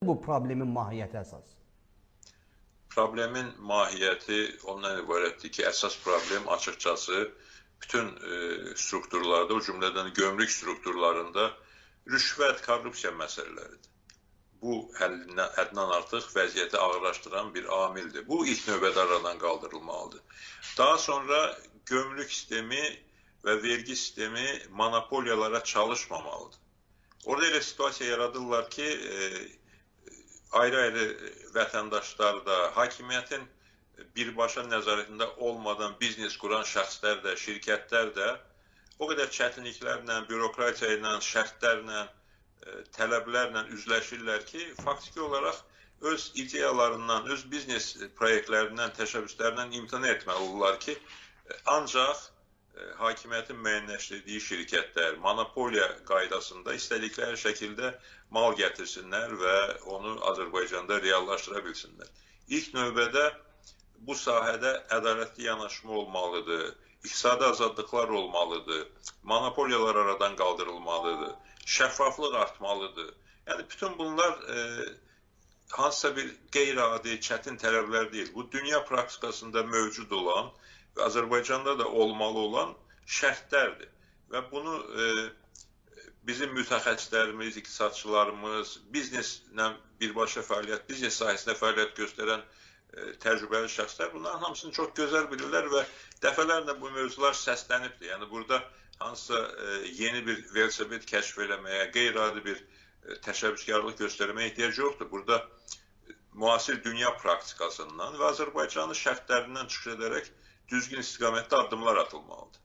bu problemin mahiyyəti əsas? Problemin mahiyyəti ondan ibarətdir ki, əsas problem açıqcası bütün strukturlarda, o cümlədən gömrük strukturlarında rüşvət, korrupsiya məsələləridir. Bu, həddindən artıq vəziyyəti ağırlaşdıran bir amildir. Bu, ilk növbədə aradan qaldırılmalıdır. Daha sonra gömrük sistemi və vergi sistemi monopoliyalara çalışmamalıdır. Orada elə situasiya yaradırlar ki, ayrı-ayrı vətəndaşlar da, hakimiyyətin birbaşa nəzarətində olmadan biznes quran şəxslər də, şirkətlər də o qədər çətinliklərlə, bürokratiya ilə, şərtlərlə, tələblərlə üzləşirlər ki, faktiki olaraq öz ideyalarından, öz biznes proyektlərindən, təşəbbüslərindən imtina etməli olurlar ki, ancaq hakimiyyətin müəyyənləşdirdiyi şirkətlər monopoliya qaydasında istədikləri şəkildə mal gətirsinlər və onu Azərbaycanda reallaşdıra bilsinlər. İlk növbədə bu sahədə ədalətli yanaşma olmalıdır, iqtisadi azadlıqlar olmalıdır, monopoliyalar aradan qaldırılmalıdır, şəffaflıq artmalıdır. Yəni, bütün bunlar hansısa bir qeyri-adi, çətin tələblər deyil. Bu, dünya praktikasında mövcud olan və Azərbaycanda da olmalı olan şərtlərdir. Və bunu bizim mütəxəssislərimiz, iqtisadçılarımız, bizneslə birbaşa fəaliyyət, biznes sahəsində fəaliyyət göstərən təcrübəli şəxslər bunların hamısını çox gözəl bilirlər və dəfələrlə bu mövzular səslənibdir. Yəni, burada hansısa yeni bir velosiped kəşf eləməyə, qeyri-adi bir təşəbbüskarlıq göstərməyə ehtiyac yoxdur. Burada müasir dünya praktikasından və Azərbaycanın şərtlərindən çıxış edərək düzgün istiqamətdə addımlar atılmalıdır.